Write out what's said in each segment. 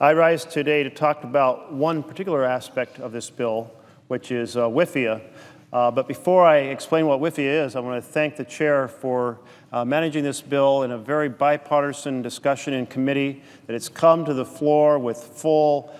I rise today to talk about one particular aspect of this bill, which is WIFIA. But before I explain what WIFIA is, I want to thank the chair for managing this bill in a very bipartisan discussion in committee, that it's come to the floor with full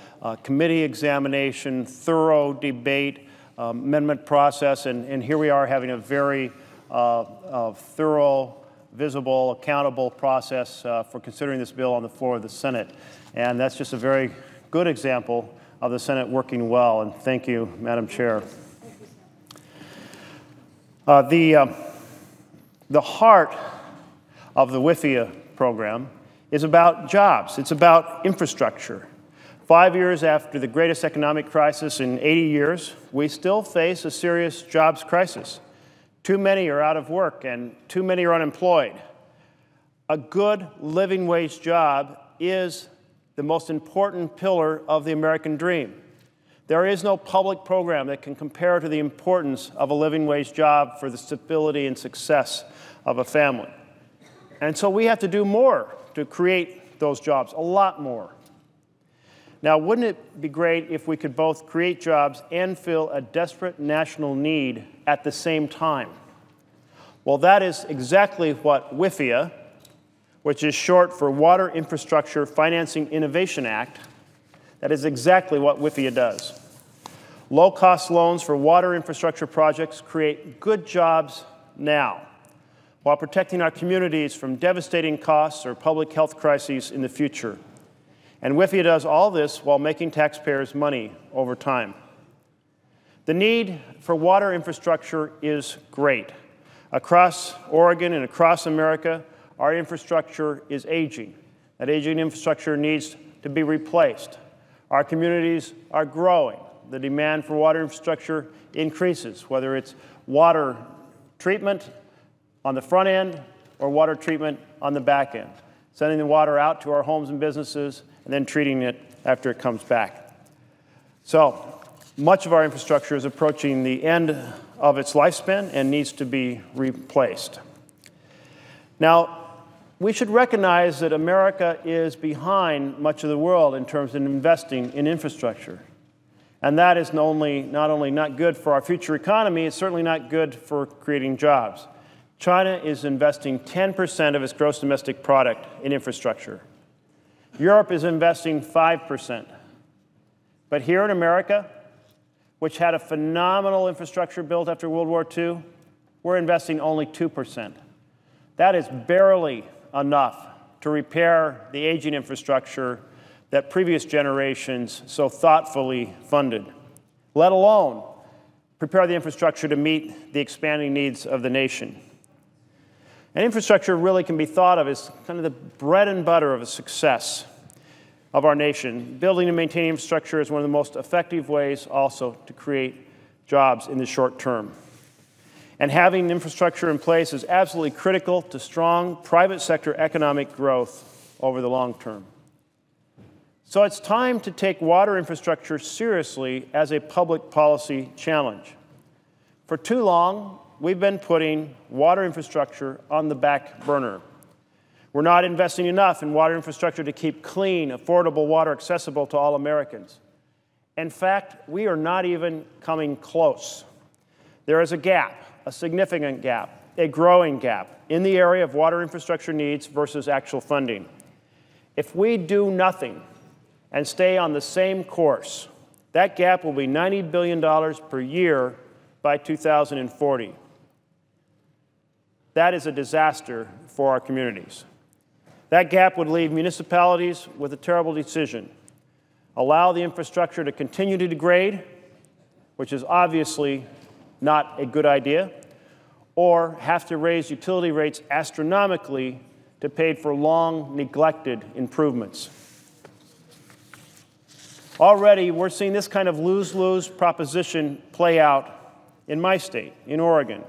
committee examination, thorough debate, amendment process, and here we are having a very thorough, visible, accountable process for considering this bill on the floor of the Senate. And that's just a very good example of the Senate working well, and thank you, Madam Chair. The heart of the WIFIA program is about jobs. It's about infrastructure. 5 years after the greatest economic crisis in 80 years, we still face a serious jobs crisis. Too many are out of work and too many are unemployed. A good living wage job is the most important pillar of the American dream. There is no public program that can compare to the importance of a living wage job for the stability and success of a family. And so we have to do more to create those jobs, a lot more. Now, wouldn't it be great if we could both create jobs and fill a desperate national need at the same time? Well, that is exactly what WIFIA, which is short for Water Infrastructure Financing Innovation Act, that is exactly what WIFIA does. Low-cost loans for water infrastructure projects create good jobs now, while protecting our communities from devastating costs or public health crises in the future. And WIFIA does all this while making taxpayers money over time. The need for water infrastructure is great. Across Oregon and across America, our infrastructure is aging. That aging infrastructure needs to be replaced. Our communities are growing. The demand for water infrastructure increases, whether it's water treatment on the front end or water treatment on the back end, sending the water out to our homes and businesses and then treating it after it comes back. So much of our infrastructure is approaching the end of its lifespan and needs to be replaced. Now, we should recognize that America is behind much of the world in terms of investing in infrastructure. And that is not only not good for our future economy, it's certainly not good for creating jobs. China is investing 10% of its gross domestic product in infrastructure. Europe is investing 5%. But here in America, which had a phenomenal infrastructure built after World War II, we're investing only 2%. That is barely enough to repair the aging infrastructure that previous generations so thoughtfully funded, let alone prepare the infrastructure to meet the expanding needs of the nation. And infrastructure really can be thought of as kind of the bread and butter of a success of our nation. Building and maintaining infrastructure is one of the most effective ways also to create jobs in the short term. And having infrastructure in place is absolutely critical to strong private sector economic growth over the long term. So it's time to take water infrastructure seriously as a public policy challenge. For too long, we've been putting water infrastructure on the back burner. We're not investing enough in water infrastructure to keep clean, affordable water accessible to all Americans. In fact, we are not even coming close. There is a gap, a significant gap, a growing gap in the area of water infrastructure needs versus actual funding. If we do nothing and stay on the same course, that gap will be $90 billion per year by 2040. That is a disaster for our communities. That gap would leave municipalities with a terrible decision: allow the infrastructure to continue to degrade, which is obviously not a good idea, or have to raise utility rates astronomically to pay for long neglected improvements. Already, we're seeing this kind of lose-lose proposition play out in my state, in Oregon.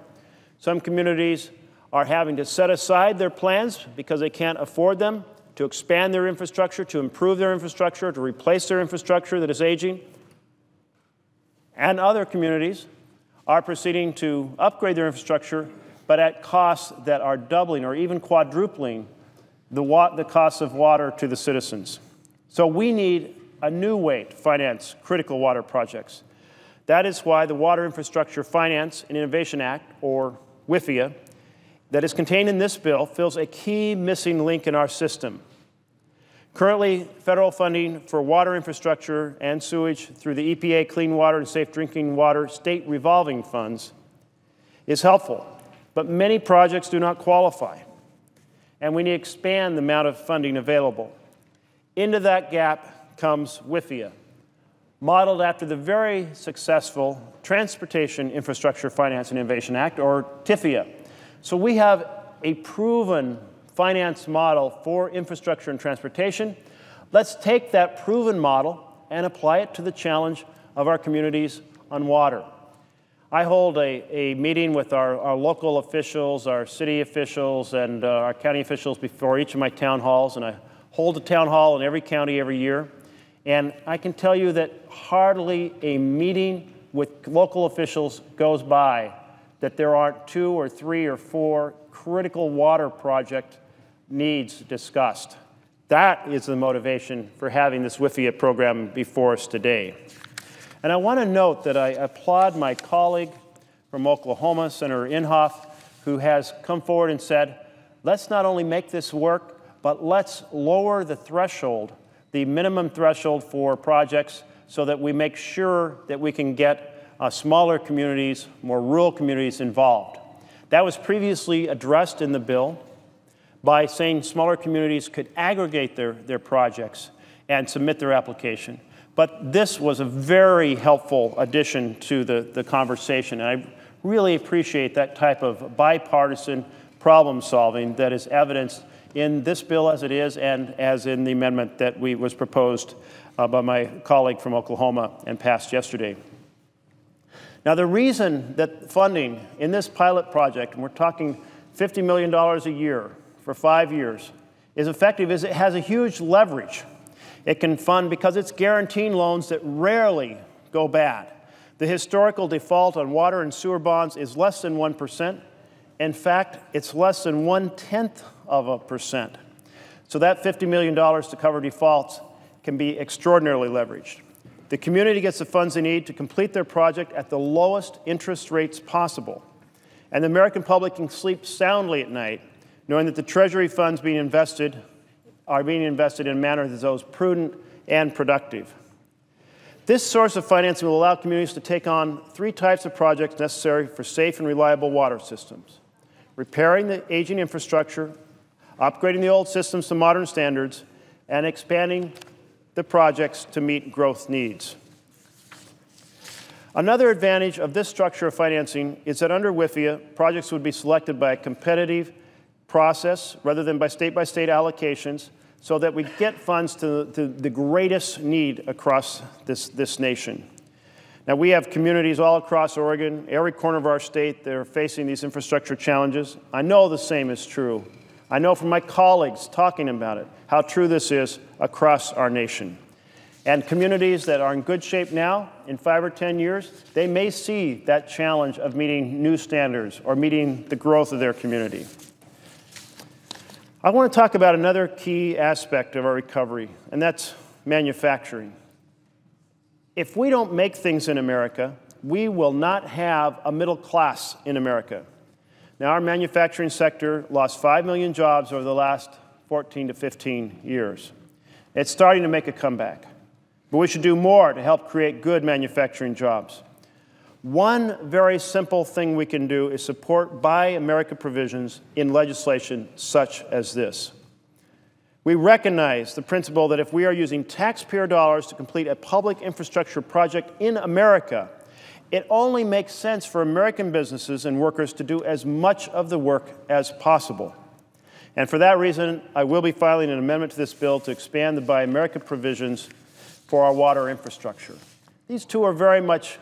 Some communities are having to set aside their plans because they can't afford them to expand their infrastructure, to improve their infrastructure, to replace their infrastructure that is aging. And other communities are proceeding to upgrade their infrastructure, but at costs that are doubling or even quadrupling the cost of water to the citizens. So we need a new way to finance critical water projects. That is why the Water Infrastructure Finance and Innovation Act, or WIFIA, that is contained in this bill fills a key missing link in our system. Currently, federal funding for water infrastructure and sewage through the EPA Clean Water and Safe Drinking Water state revolving funds is helpful, but many projects do not qualify, and we need to expand the amount of funding available. Into that gap comes WIFIA, modeled after the very successful Transportation Infrastructure Finance and Innovation Act, or TIFIA. So we have a proven finance model for infrastructure and transportation. Let's take that proven model and apply it to the challenge of our communities on water. I hold a meeting with our local officials, our city officials, and our county officials before each of my town halls, and I hold a town hall in every county every year. And I can tell you that hardly a meeting with local officials goes by that there aren't 2 or 3 or 4 critical water project needs discussed. That is the motivation for having this WIFIA program before us today. And I want to note that I applaud my colleague from Oklahoma, Senator Inhofe, who has come forward and said, let's not only make this work, but let's lower the threshold, the minimum threshold for projects, so that we make sure that we can get smaller communities, more rural communities involved. That was previously addressed in the bill by saying smaller communities could aggregate their projects and submit their application. But this was a very helpful addition to the conversation, and I really appreciate that type of bipartisan problem solving that is evidenced in this bill as it is and as in the amendment that was proposed by my colleague from Oklahoma and passed yesterday. Now, the reason that funding in this pilot project, and we're talking $50 million a year for 5 years, is effective is it has a huge leverage. It can fund because it's guaranteeing loans that rarely go bad. The historical default on water and sewer bonds is less than 1%. In fact, it's less than 0.1%. So that $50 million to cover defaults can be extraordinarily leveraged. The community gets the funds they need to complete their project at the lowest interest rates possible. And the American public can sleep soundly at night knowing that the Treasury funds are being invested in a manner that is both prudent and productive. This source of financing will allow communities to take on 3 types of projects necessary for safe and reliable water systems: repairing the aging infrastructure, upgrading the old systems to modern standards, and expanding the projects to meet growth needs. Another advantage of this structure of financing is that under WIFIA, projects would be selected by a competitive process rather than by state allocations, so that we get funds to the greatest need across this nation. Now, we have communities all across Oregon, every corner of our state, that are facing these infrastructure challenges. I know the same is true. I know from my colleagues talking about it how true this is across our nation. And communities that are in good shape now, in 5 or 10 years, they may see that challenge of meeting new standards or meeting the growth of their community. I want to talk about another key aspect of our recovery, and that's manufacturing. If we don't make things in America, we will not have a middle class in America. Now, our manufacturing sector lost 5 million jobs over the last 14 to 15 years. It's starting to make a comeback, but we should do more to help create good manufacturing jobs. One very simple thing we can do is support Buy America provisions in legislation such as this. We recognize the principle that if we are using taxpayer dollars to complete a public infrastructure project in America, it only makes sense for American businesses and workers to do as much of the work as possible. And for that reason, I will be filing an amendment to this bill to expand the Buy America provisions for our water infrastructure. These two are very much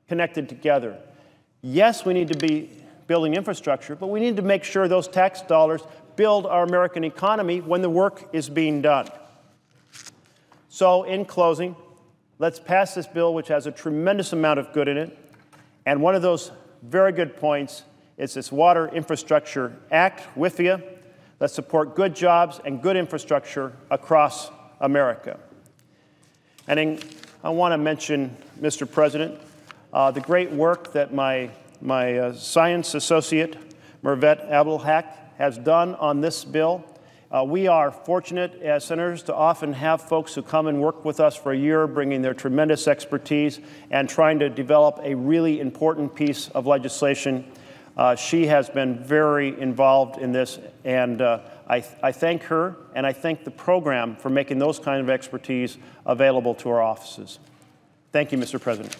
connected together. Yes, we need to be building infrastructure, but we need to make sure those tax dollars build our American economy when the work is being done. So, in closing, let's pass this bill, which has a tremendous amount of good in it. And one of those very good points is this Water Infrastructure Act, WIFIA. Let's support good jobs and good infrastructure across America. And I want to mention, Mr. President, the great work that my science associate, Mervet Abdelhak, has done on this bill. We are fortunate as senators to often have folks who come and work with us for a year, bringing their tremendous expertise and trying to develop a really important piece of legislation. She has been very involved in this, and I thank her, and I thank the program for making those kind of expertise available to our offices. Thank you, Mr. President.